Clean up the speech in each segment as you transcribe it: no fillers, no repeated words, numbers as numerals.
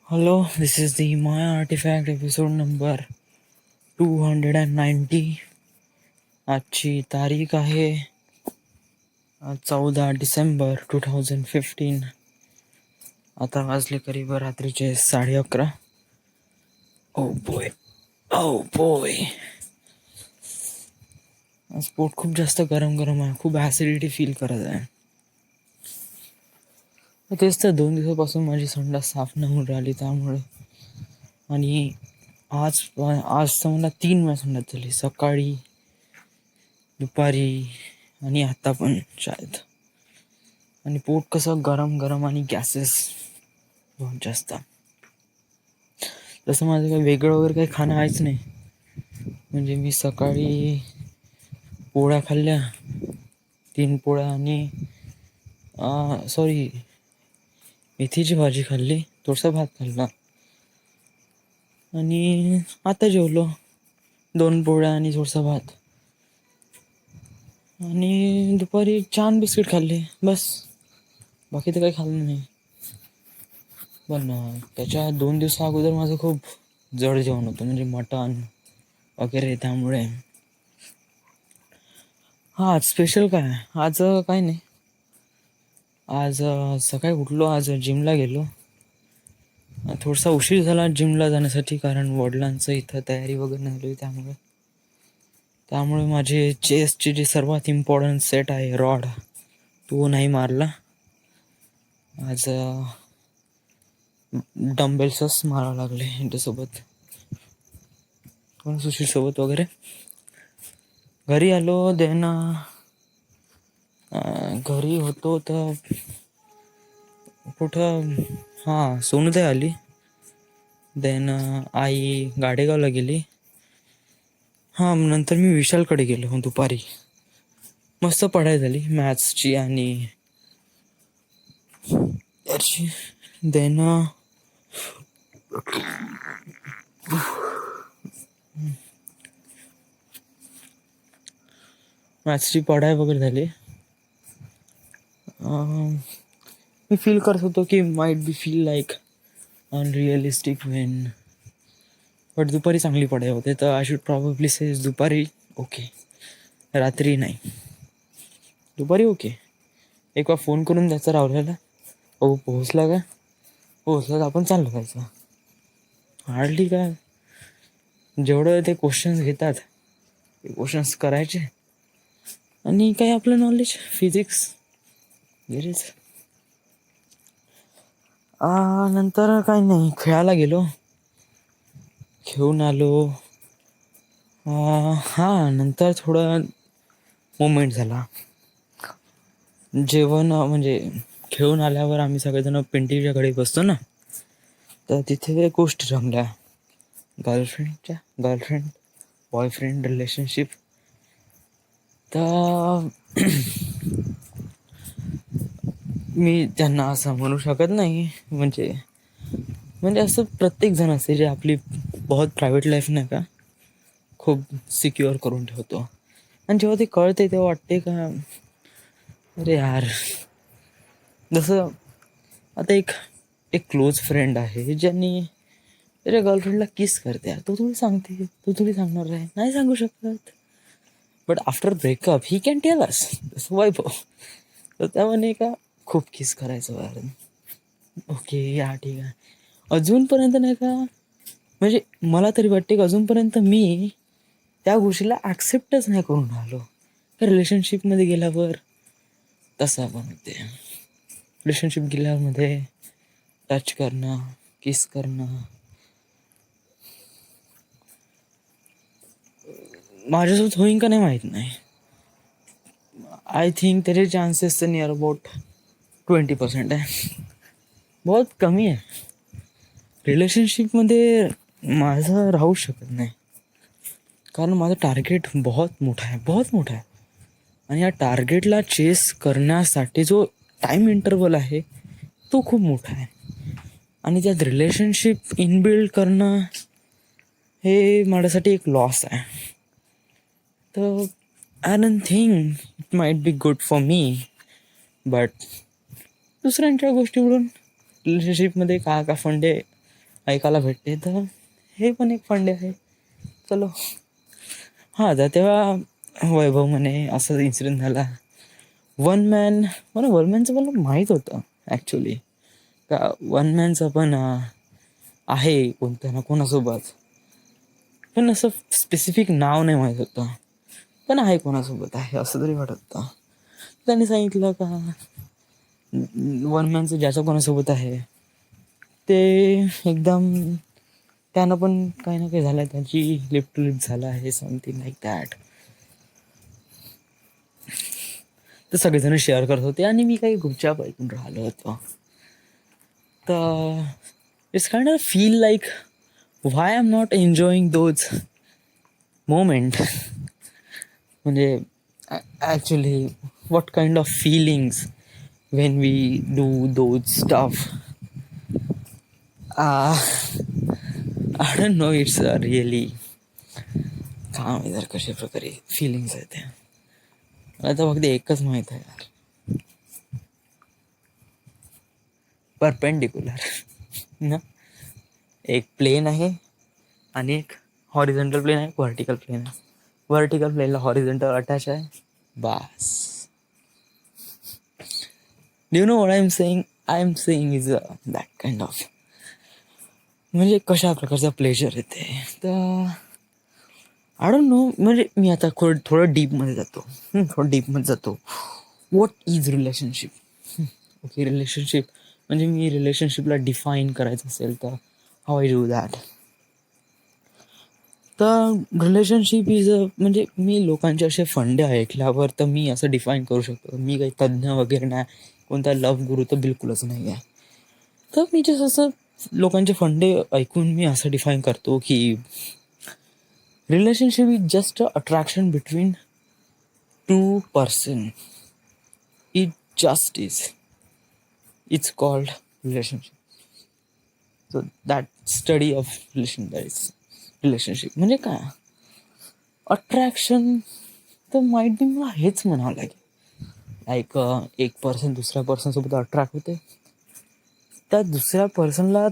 Hello, this is the Maya Artifact episode number 290. आजची तारीख आहे 14 डिसेंबर 2015. आता वाजले करीब रात्रीचे 11:30. ओ बॉय, ओ बॉय, आज पोट खूप जास्त गरम गरम आहे. खूप ॲसिडिटी फील करत आहे. तेच तर 2 दिवसापासून माझी संडास साफ नाही होऊन राहिली त्यामुळे. आणि आज आज तर मला 3 वेळा संडास झाली, सकाळी, दुपारी आणि आता पण शायद. आणि पोट कसं गरम गरम आणि गॅसेस बहुत जास्त. तसं माझं काही वेगळं वगैरे काही खाणं आहेच नाही. म्हणजे मी सकाळी पोळ्या खाल्ल्या, 3 पोळ्या आणि सॉरी मेथीची भाजी खाल्ली, थोडासा भात खाल्ला आणि आता जेवलो, 2 पोळ्या आणि थोडासा भात. आणि दुपारी छान बिस्किट खाल्ले, बस. बाकी तर काही खाल्लं नाही. पण त्याच्या 2 दिवसा अगोदर माझं खूप जड जेवण होतं, म्हणजे मटण वगैरे. त्यामुळे आज स्पेशल काय आहे? आज काही नाही. आज सकाळी उठलो, आज जिमला गेलो. थोडासा उशीर झाला जिमला जाण्यासाठी, कारण वडिलांचं इथं तयारी वगैरे नाही त्यामुळे माझे चेस्टची जी सर्वात इम्पॉर्टंट सेट आहे रॉड, तो नाही मारला. आज डम्बेल्सच मारावं लागले यांच्यासोबत, सुशील सोबत वगैरे. घरी आलो, देन घरी होतो तर कुठं सोनूताई आली. देन आई गाडेगावला गेली. नंतर मी विशालकडे गेलो दुपारी. मस्त पढाई झाली मॅथ्सची आणि याची. देन मॅथ्सची पढाई वगैरे झाली. मी फील करत होतो की might be feel like unrealistic Wien, but दुपारी चांगली पढाई होते. तर आय शुड प्रॉबेबली से दुपारी ओके, रात्री नाही. दुपारी ओके. एक वेळा फोन करून द्यायचा राहुल्याला, पोहोचला का, पोहोचला तर आपण चाललं जायचं. हार्डली काय, जेवढं ते क्वेश्चन्स घेतात ते क्वेश्चन्स करायचे आणि काही आपलं नॉलेज, फिजिक्स गेलेच. नंतर काही नाही, खेळायला गेलो, खेळून आलो. नंतर थोडं मोमेंट झाला. जेवण म्हणजे खेळून आल्यावर आम्ही सगळेजण पिंटीच्या घरी बसतो ना, तर तिथे गोष्टी रंगल्या गर्लफ्रेंड बॉयफ्रेंड रिलेशनशिप. तर मी त्यांना असं म्हणू शकत नाही, म्हणजे असं प्रत्येक जण असते जे आपली बहुत प्रायव्हेट लाईफ नाही का खूप सिक्युअर करून ठेवतो. आणि जेव्हा ते कळते तेव्हा वाटते का अरे यार. जसं आता एक क्लोज फ्रेंड आहे ज्यांनी त्याच्या गर्लफ्रेंडला किस करते, तो थोडी सांगते, तो थोडी सांगणार आहे, नाही सांगू शकत. But after breakup he can tell us. तसं वैभव तर त्यामध्ये का खूप किस करायचं यार. ओके, ठीक आहे. अजूनपर्यंत नाही का, म्हणजे मला तरी वाटते की अजूनपर्यंत मी त्या गोष्टीला ॲक्सेप्टच नाही करून राहिलो. तर रिलेशनशिपमध्ये गेल्यावर तसं पण होते. रिलेशनशिप गेल्यामध्ये टच करणं, किस करणं माझ्यासोबत होईन का नाही माहीत नाही. आय थिंक त्याचे चान्सेस तर नियर अबाउट 20% आहे, बहुत कमी आहे. रिलेशनशिपमध्ये माझं राहू शकत नाही, कारण माझं टार्गेट बहुत मोठा आहे. आणि या टार्गेटला चेस करण्यासाठी जो टाईम इंटरवल आहे तो खूप मोठा आहे. आणि त्यात रिलेशनशिप इनबिल्ड करणं हे माझ्यासाठी एक लॉस आहे. तर I don't think it might be good for me. But दुसऱ्यांच्या गोष्टीवरून रिलेशनशिपमध्ये का फंडे ऐकायला भेटते. तर हे पण एक फंडे आहे. चलो. हां, तर तेव्हा वैभव म्हणे असं इन्सिडेंट झाला. वन मॅनचं मला माहीत होतं ॲक्च्युली, का वन मॅनचं पण आहे कोणत्या ना कोणासोबत, पण असं स्पेसिफिक नाव नाही माहीत होतं. पण आहे कोणासोबत आहे असं तरी वाटत होतं. त्यांनी सांगितलं का वन मॅनचं ज्याच्या कोणासोबत आहे ते एकदम, त्यानं पण काही ना काही झालं, त्याची लिप टू लिप झालं आहे, समथिंग लाईक दॅट. तर सगळेजण शेअर करत होते आणि मी काही गुपचाप ऐकून राहिलो होतो. तर it's kind of feel like why I am not enjoying those moment. म्हणजे actually what kind of feelings when we do those stuff. I don't know, it's really काम आहे जर कशा प्रकारे फिलिंग्स आहेत त्या. मला तर फक्त एकच माहीत आहे यार, परपेंडिक्युलर ना. एक प्लेन आहे आणि एक हॉरिझॉन्टल प्लेन आहे, व्हर्टिकल प्लेन आहे. व्हर्टिकल प्लेनला हॉरिझॉन्टल अटॅच आहे, बास. Do you know what I'm saying? I'm saying is that kind of, म्हणजे कशा प्रकारचा प्लेजर येते. तर आय डोंट नो, म्हणजे मी आता थोडं डीपमध्ये जातो. What is relationship? Okay, relationship म्हणजे मी रिलेशनशिपला डिफाईन करायचं असेल तर हाऊ आय डू दॅट. तर रिलेशनशिप इज म्हणजे मी लोकांचे असे फंडे ऐकल्यावर तर मी असं डिफाईन करू शकतो. मी काही तज्ज्ञ वगैरे नाही, कोणता लव्ह गुरु तर बिलकुलच नाही आहे. तर मी जस्ट असं लोकांचे फंडे ऐकून मी असं डिफाईन करतो की relationship is just a attraction between two person. It just is. It's called relationship. So that study of relationship म्हणजे काय, अट्रॅक्शन तर माईट बी मला हेच म्हणावं लागेल. लाईक एक पर्सन दुसऱ्या पर्सनसोबत अट्रॅक्ट होते, त्या दुसऱ्या पर्सनला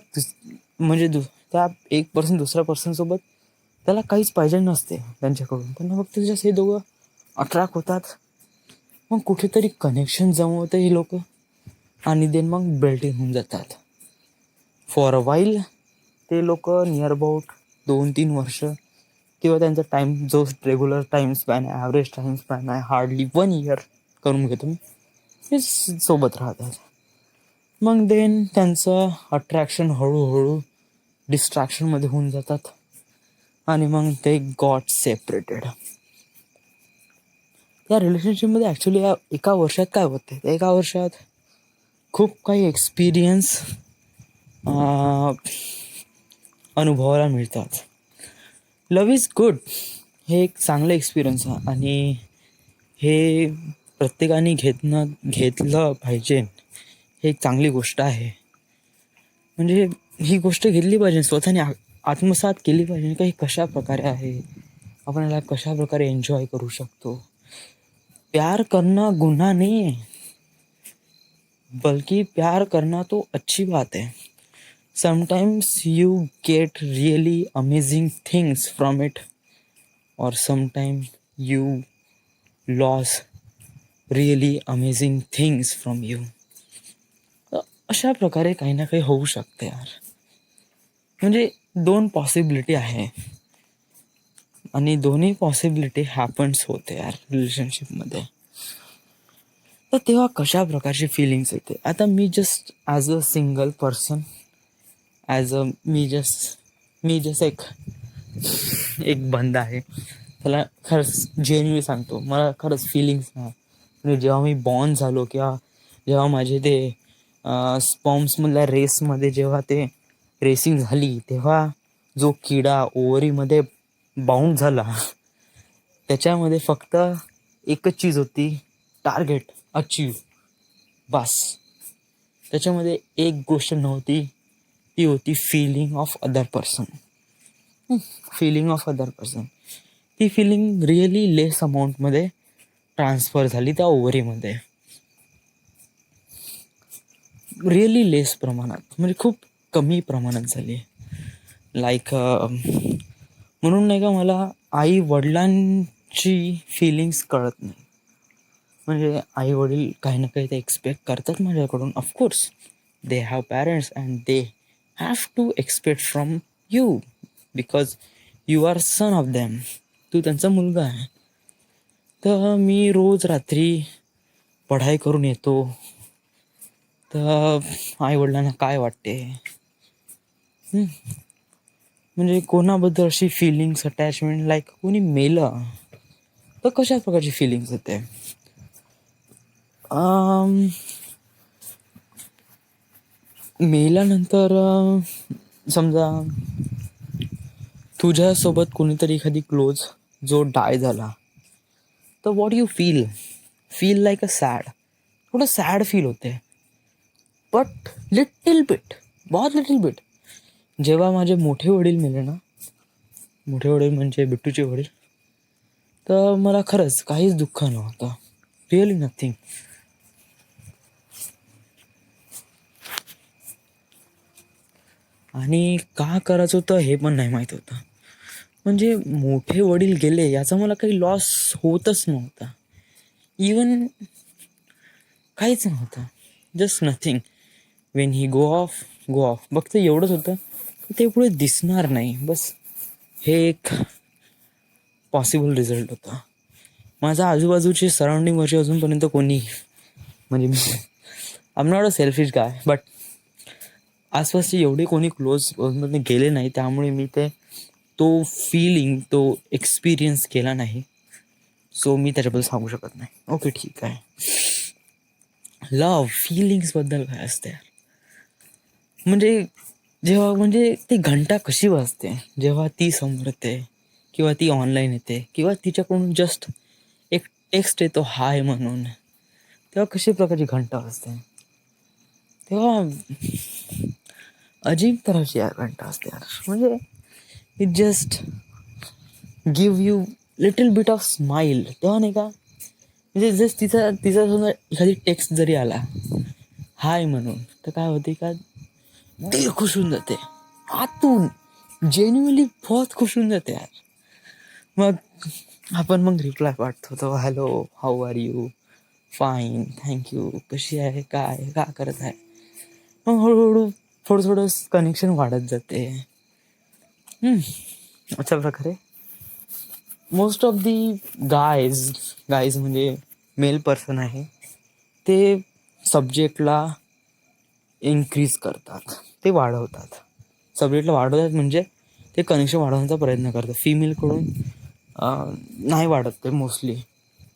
म्हणजे त्या एक पर्सन दुसऱ्या पर्सनसोबत त्याला काहीच पाहिजे नसते त्यांच्याकडून, त्यांना फक्त जस्ट हे दोघं अट्रॅक्ट होतात. मग कुठेतरी कनेक्शन जमवतं हे लोक आणि देन मग बिल्ट होऊन जातात. फॉर अ वाईल ते लोक नियर अबाउट 2-3 वर्ष किंवा त्यांचा टाईम जो रेग्युलर टाईम स्पॅन आहे, ॲव्हरेज टाईम स्पॅन आहे, हार्डली 1 इयर करून घेतो मी, हे सोबत राहतात. मग देन त्यांचं अट्रॅक्शन हळूहळू डिस्ट्रॅक्शनमध्ये होऊन जातात आणि मग ते गॉट सेपरेटेड. या रिलेशनशिपमध्ये ॲक्च्युली एका वर्षात काय होते, एका वर्षात खूप काही एक्सपिरियन्स अनुभवायला मिळतात. लव्ह इज गुड, हे एक चांगलं एक्सपिरियन्स आहे आणि हे प्रत्येकाने घेतलं पाहिजे. हे एक चांगली गोष्ट आहे. म्हणजे ही गोष्ट घेतली पाहिजे, स्वतःने आत्मसात केली पाहिजे का हे कशा प्रकारे आहे, आपण याला कशा प्रकारे एन्जॉय करू शकतो. प्यार करना गुन्हा नहीं है, बल्कि प्यार करना तो अच्छी बात है. Sometimes you get really amazing things from it, or sometimes you lose really amazing things from you. अशा प्रकारे काही ना काही होऊ शकते यार. म्हणजे 2 पॉसिबिलिटी आहे आणि दोन्ही पॉसिबिलिटी हॅपन्स होते यार रिलेशनशिपमध्ये. तर तेव्हा कशा प्रकारची फिलिंग्स येते. आता मी just as a single person, me just एक बंद आहे, त्याला खरंच जेन्युइनली सांगतो, मला खरंच फिलिंग्स नाही. म्हणजे जेव्हा मी बॉर्न झालो किंवा जेव्हा माझे ते स्पॉम्समधल्या रेसमध्ये जेव्हा ते रेसिंग झाली, तेव्हा जो किडा ओव्हरीमध्ये बाउंड झाला, त्याच्यामध्ये फक्त एकच चीज होती, टार्गेट अचीव, बस. त्याच्यामध्ये एक गोष्ट नव्हती, ती होती फिलिंग ऑफ अदर पर्सन. ती फिलिंग रिअली लेस अमाऊंटमध्ये ट्रान्सफर झाली त्या ओव्हरीमध्ये, रिअली लेस प्रमाणात, म्हणजे खूप कमी प्रमाणात झाली. लाईक म्हणून नाही का मला आई वडिलांची फिलिंग्स कळत नाही. म्हणजे आई वडील काही ना काही ते एक्सपेक्ट करतात माझ्याकडून. Of course they have parents and they have to expect from you because you are son of them. तू त्यांचा मुलगा आहे. तर मी रोज रात्री पढाई करून येतो तर आईवडिलांना काय वाटते, म्हणजे कोणाबद्दल अशी फिलिंग्स अटॅचमेंट, लाईक कोणी मेलं तर कशा प्रकारची फिलिंग्स होते. मेल्यानंतर समजा तुझ्यासोबत कोणीतरी एखादी क्लोज जो डाय झाला तर what you feel feel like a sad, थोडं सॅड फील होते. बट लिटिल बिट, बहुत लिटिल बिट. जेव्हा माझे मोठे वडील मेले ना, मोठे वडील म्हणजे बिट्टूचे वडील, तर मला खरंच काहीच दुःख नव्हतं. Really nothing. आणि का करायचं होतं हे पण नाही माहीत होतं. म्हणजे मोठे वडील गेले याचा मला काही लॉस होतच नव्हता. इवन काहीच नव्हतं. Just nothing. When he go of, go of. फक्त एवढंच होतं की ते पुढे दिसणार नाही, बस. हे एक पॉसिबल रिझल्ट होता. माझ्या आजूबाजूची सराउंडिंगवरची अजूनपर्यंत कोणी, म्हणजे मी I am not a selfish guy, but आसपासचे एवढे कोणी क्लोज गेले नाही, त्यामुळे मी तो फिलिंग, तो एक्सपिरियन्स केला नाही. सो मी त्याच्याबद्दल सांगू शकत नाही. ओके, ठीक आहे. लव्ह फिलिंग्सबद्दल काय असते, म्हणजे जेव्हा, म्हणजे ती घंटा कशी वाजते जेव्हा ती समोर येते किंवा ती ऑनलाईन येते किंवा तिच्याकडून जस्ट एक टेक्स्ट येतो हाय म्हणून, तेव्हा कशी प्रकारची घंटा वाजते. तेव्हा अजीब तऱ्हाची यार घंटा असते यार. म्हणजे it just give you little bit of smile. तेव्हा नाही का, म्हणजे जस्ट तिचा समजा एखादी टेक्स्ट जरी आला हाय म्हणून, तर काय होते का दिल खुश होऊन जाते आतून. जेन्युअनली बहुत खुश होऊन जाते यार. मग रिप्लाय पाठवतो तो, hello, how are you, fine, thank you, कशी आहे, काय करत आहे. मग हळूहळू थोडं कनेक्शन वाढत जाते. अशा प्रकारे मोस्ट ऑफ दी गायज म्हणजे मेल पर्सन आहे ते सब्जेक्टला इन्क्रीज करतात, ते वाढवतात. सब्जेक्टला वाढवतात म्हणजे ते कनेक्शन वाढवण्याचा प्रयत्न करतात. फिमेलकडून नाही वाढत ते मोस्टली.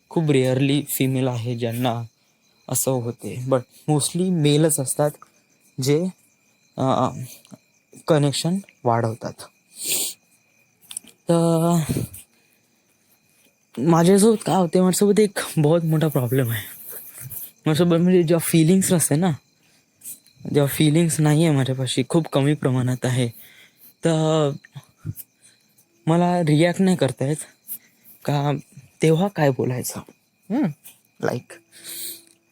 खूप रेअरली फिमेल आहे ज्यांना असं होते, बट मोस्टली मेलच असतात जे कनेक्शन वाढवतात. तर माझ्यासोबत काय होते, माझ्यासोबत एक बहुत मोठा प्रॉब्लेम आहे. माझ्यासोबत म्हणजे जेव्हा फिलिंग्स नसते ना, जेव्हा फिलिंग्स नाही आहे माझ्यापाशी, खूप कमी प्रमाणात आहे, तर मला रिॲक्ट नाही करता येत का तेव्हा काय बोलायचं. लाईक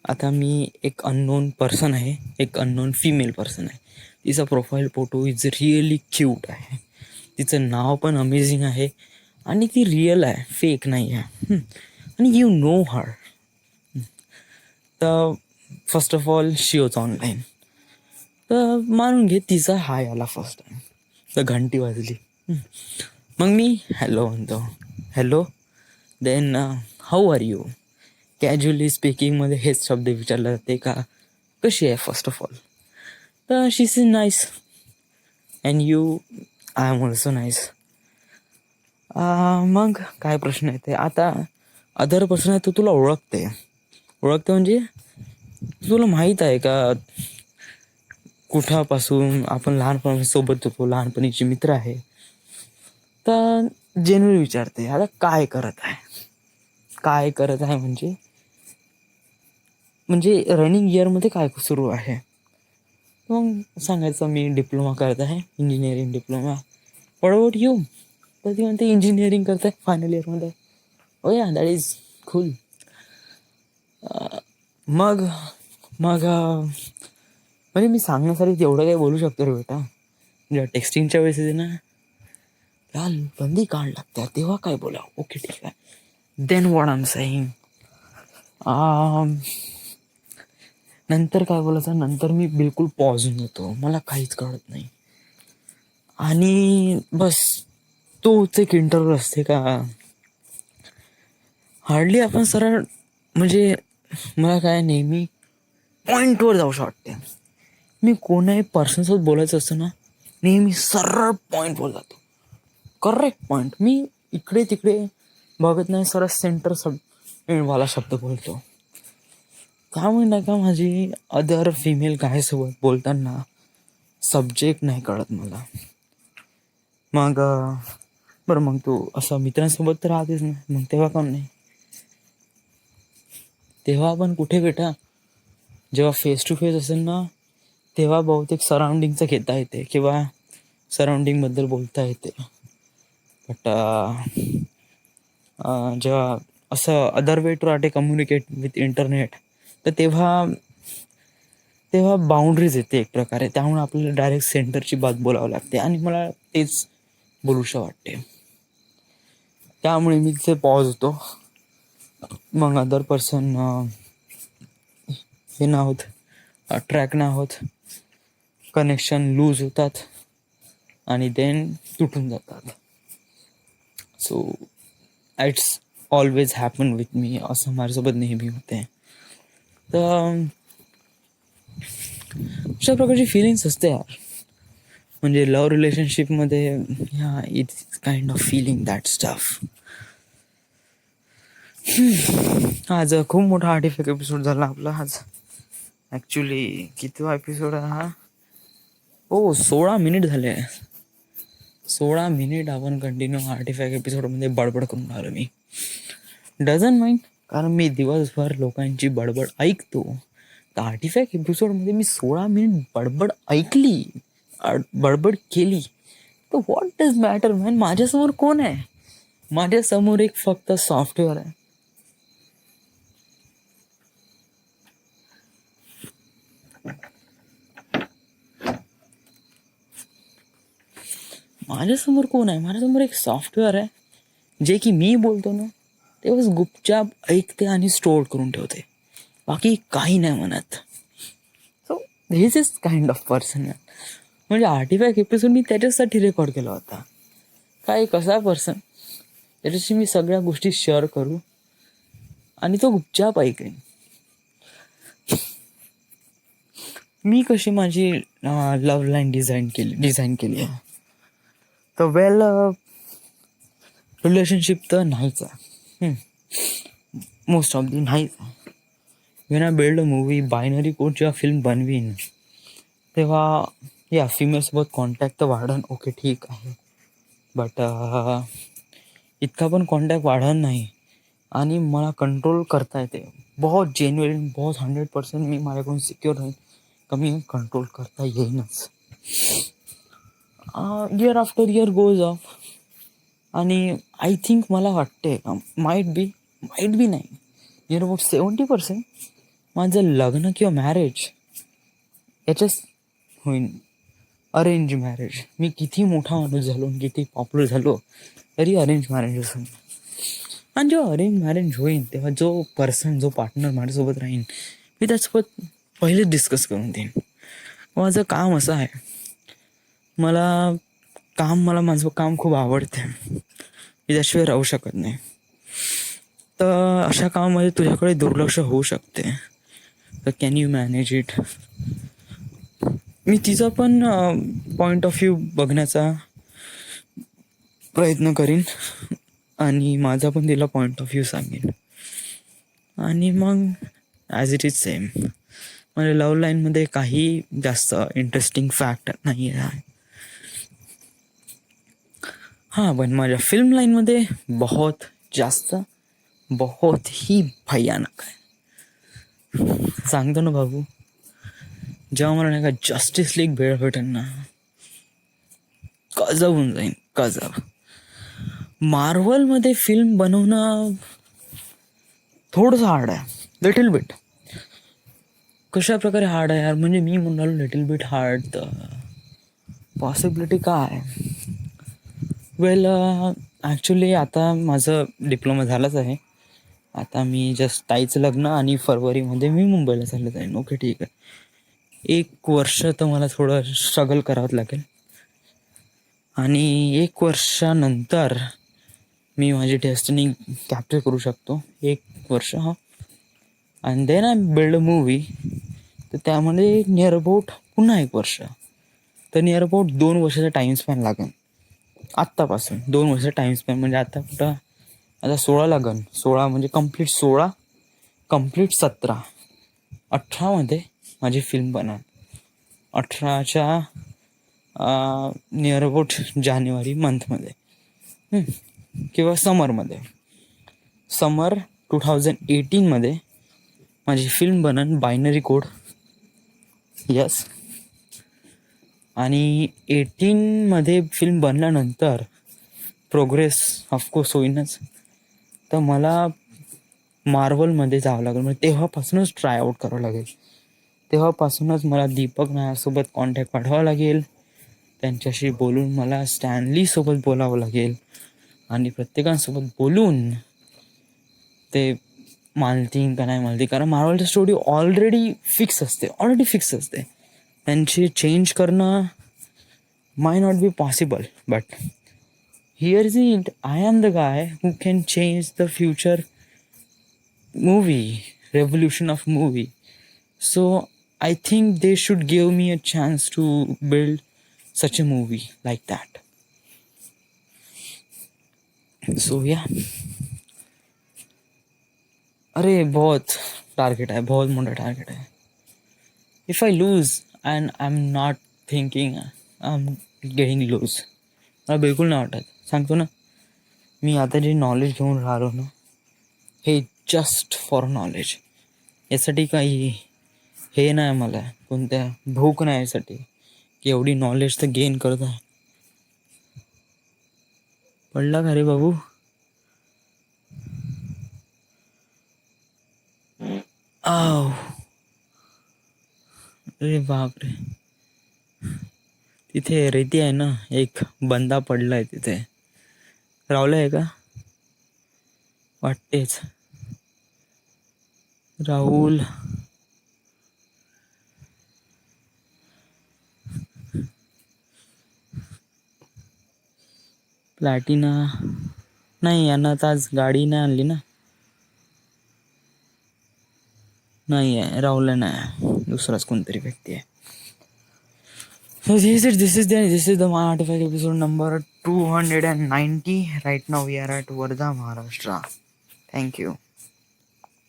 आता मी एक अननोन पर्सन आहे, एक अननोन फिमेल पर्सन आहे. तिचा profile photo is really cute आहे, तिचं नाव पण अमेझिंग आहे आणि ती रिअल आहे, फेक नाही आहे. आणि यू नो हर. तर first of all she was online. तर मानून घे तिचा हाय आला फर्स्ट टाइम, तर घंटी वाजली. मग मी हॅलो म्हणतो, hello, then how are you. Casually स्पीकिंगमध्ये हेच शब्द विचारले जाते का कशी आहे फर्स्ट ऑफ ऑल. तर she is nice and you, I am also nice. मग काय प्रश्न येते आता, अदर प्रश्न आहे तो तुला ओळखते म्हणजे तुला माहीत आहे का कुठापासून आपण लहानपणी सोबत होतो, लहानपणीचे मित्र आहे. तर जेन्युइन विचारते आता काय करत आहे म्हणजे रनिंग इयरमध्ये काय सुरू आहे. मग सांगायचं मी डिप्लोमा करत आहे, engineering diploma. What about you. तर ती म्हणते इंजिनिअरिंग करत आहे फायनल इयरमध्ये. ओ या, दॅट इज कूल. मग म्हणजे मी सांगण्यासाठी तेवढं काही बोलू शकतो रे बेटा, जेव्हा टेक्स्टिंगच्या वेळेस येते ना, यार बंदी काढ लागते, तेव्हा काय बोला, ओके ठीक आहे, then what I am saying. नंतर काय बोलायचं, नंतर मी बिलकुल पॉज होऊन जातो, मला काहीच कळत नाही. आणि बस तोच एक इंटरव्ह्यू असते का हार्डली आपण सरळ, म्हणजे मला काय नेहमी पॉईंटवर जाऊशी वाटते. मी कोणाही पर्सनसोबत बोलायचं असतं ना, नेहमी सरळ पॉईंटवर जातो, करेक्ट पॉईंट. मी इकडे तिकडे बघत नाही, सरळ सेंटर वाला शब्द बोलतो. त्यामुळे नाही का माझी अदर फिमेल गायसोबत बोलताना सब्जेक्ट नाही कळत मला. मग बरं, मग तू असं मित्रांसोबत तर राहतेच ना, मग तेव्हा कोण नाही, तेव्हा आपण कुठे बेटा, जेव्हा फेस टू फेस असेल ना, तेव्हा बहुतेक सराउंडिंगचं घेता येते किंवा सराउंडिंगबद्दल बोलता येते. बट जेव्हा असं अदर वे टू आटे कम्युनिकेट विथ इंटरनेट, तर तेव्हा तेव्हा बाउंड्रीज येते एक प्रकारे. त्यामुळे आपल्याला डायरेक्ट सेंटरची बात बोलावं लागते आणि मला तेच बोलूशा वाटते. त्यामुळे मी तिथे पॉज होतो. मग अदर पर्सन हे ना होत, ट्रॅक ना होत, कनेक्शन लूज होतात आणि देन तुटून जातात. So it's always happen with me, असं माझ्यासोबत नेहमी होते. तर अशा प्रकारची फिलिंग्स असते यार, म्हणजे लव्ह रिलेशनशिपमध्ये. ह्या it's kind of feeling that stuff. आज खूप मोठा आर्टिफिक एपिसोड झाला आपला आज. ॲक्च्युली कितवा एपिसोड आहे हा? 16 मिनिट झाले. 16 मिनिट आपण कंटिन्यू आर्टिफॅक्ट एपिसोडमध्ये बडबड करून आलो. मी डझन माइंड, कारण मी दिवसभर लोकांची बडबड ऐकतो. तर आर्टिफॅक्ट एपिसोडमध्ये मी 16 मिनिट बडबड ऐकली, बडबड केली, तर व्हॉट डज मॅटर मॅन. माझ्यासमोर कोण आहे? माझ्यासमोर एक फक्त सॉफ्टवेअर आहे. माझ्यासमोर कोण आहे? माझ्यासमोर एक सॉफ्टवेअर आहे, जे की मी बोलतो ना तेव्हाच गुपचाप ऐकते आणि स्टोअर करून ठेवते, बाकी काही नाही म्हणत. So this is kind of person. म्हणजे आर्टिफॅक्ट एपिसोड मी त्याच्यासाठी रेकॉर्ड केला होता. काय कसा पर्सन, त्याच्याशी मी सगळ्या गोष्टी शेअर करू आणि तो गुपचाप ऐकेन. मी कशी माझी लव्ह लाईन डिझाईन केली आहे. तर वेल, रिलेशनशिप तर नाहीच आहे, मोस्ट ऑफ दी नाहीच आहे. When I build a movie, binary code जेव्हा फिल्म बनवीन, तेव्हा या फिमेलसोबत कॉन्टॅक्ट तर वाढन, ओके ठीक आहे. बट इतका पण कॉन्टॅक्ट वाढन नाही आणि मला कंट्रोल करता येते. बहुत जेन्युइन, बहुत 100% मी माझ्याकडून सिक्युअर राहीन, कमी कंट्रोल करता येईनच. Year after year goes off, आणि आय थिंक मला वाटते माईट बी नाही, नियर अबाउट 70% माझं लग्न किंवा मॅरेज याच्याच होईन. Arrange marriage. मी किती मोठा माणूस झालो, किती पॉप्युलर झालो, तरी अरेंज मॅरेज असेल. आणि जेव्हा अरेंज मॅरेज होईन तेव्हा जो पर्सन, जो पार्टनर माझ्यासोबत राहीन, मी त्याच्यासोबत पहिलेच डिस्कस करून देईन. माझं काम असं आहे, मला माझं काम खूप आवडते, मी त्याशिवाय राहू शकत नाही. तर अशा कामामध्ये तुझ्याकडे दुर्लक्ष होऊ शकते, तर कॅन यू मॅनेज इट. मी तिचा पण पॉईंट ऑफ व्ह्यू बघण्याचा प्रयत्न करीन आणि माझा पण तिला पॉईंट ऑफ व्ह्यू सांगेन. आणि मग ॲज इट इज सेम. म्हणजे लव्ह लाईनमध्ये काही जास्त इंटरेस्टिंग फॅक्ट नाही आहे. हां, पण माझ्या फिल्म लाईनमध्ये बहुत जास्त, बहुत ही भयानक आहे. सांगतो ना बाबू, जेव्हा मला नाही का जस्टिस लीग भेटेल ना, गजब होऊन जाईन, गजब. मार्वलमध्ये फिल्म बनवणं थोडंसं हार्ड आहे, लिटिल बिट. कशा प्रकारे हार्ड आहे यार, म्हणजे मी म्हणालो लिटिल बिट हार्ड, तर पॉसिबिलिटी काय? वेल, ॲक्च्युली आता माझं डिप्लोमा झालंच आहे. आता मी जस्ट ताईचं लग्न आणि फरवरीमध्ये मी मुंबईला चाललं जाईन. ओके, ठीक आहे. 1 वर्ष तर मला थोडं स्ट्रगल करावंच लागेल आणि 1 वर्षानंतर मी माझी डेस्टिनी कॅप्चर करू शकतो. 1 वर्ष, हां. आणि then I build a movie. तर त्यामध्ये नियर अबाउट पुन्हा 1 वर्ष. तर नियर अबाउट 2 वर्षाचा टाईम स्पॅन लागेल. आत्तापासून 2 वर्षाचा टाईम स्पॅन म्हणजे आता कुठं, आता 16 लागन. 16 म्हणजे कंप्लीट 16, कंप्लीट 17, 18मध्ये माझी फिल्म बनणार. 18च्या नियर अबाउट जानेवारी मंथमध्ये किंवा समरमध्ये. समर 2018मध्ये माझी फिल्म बनन बायनरी कोड. यस. आणि 18मध्ये फिल्म बनल्यानंतर प्रोग्रेस ऑफकोर्स होईनच. तर मला मार्वलमध्ये जावं लागेल. म्हणजे तेव्हापासूनच ट्राय आऊट करावं लागेल. तेव्हापासूनच मला दीपक नायरसोबत कॉन्टॅक्ट पाठवावा लागेल. त्यांच्याशी बोलून मला स्टॅनलीसोबत बोलावं लागेल आणि प्रत्येकासोबत बोलून ते मानतील का नाही मानतील. कारण मार्वलची स्टोरी ऑलरेडी फिक्स असते. त्यांची चेंज करणं may not be possible. But here is it, I am the guy who can change the future movie, revolution of movie. So I think they should give me a chance to build such a movie like that. So yeah. अरे बहुत target आहे, बहुत मोठा target आहे. If I lose and I am not thinking I am getting lose, मला बिलकुल नाही वाटत. सांगतो ना, मी आता जे नॉलेज घेऊन राहिलो ना, हे जस्ट फॉर नॉलेज. यासाठी काही हे नाही, मला कोणत्या भूक नाही यासाठी की एवढी नॉलेज तर गेन करत आहे. पडला का रे बाबू? आव, अरे बापरे, तिथे रेती आहे ना, एक बंदा पडलाय तिथे. राहुल आहे का? वाटतेच राहुल. प्लॅटिना नाही, यांना तर आज गाडी नाही आणली ना. नाही आहे, राहुल नाही, दुसराच कोणतरी व्यक्ती आहे. So this is the artifact episode number 290. Right now we are at Wardha, Maharashtra. Thank you.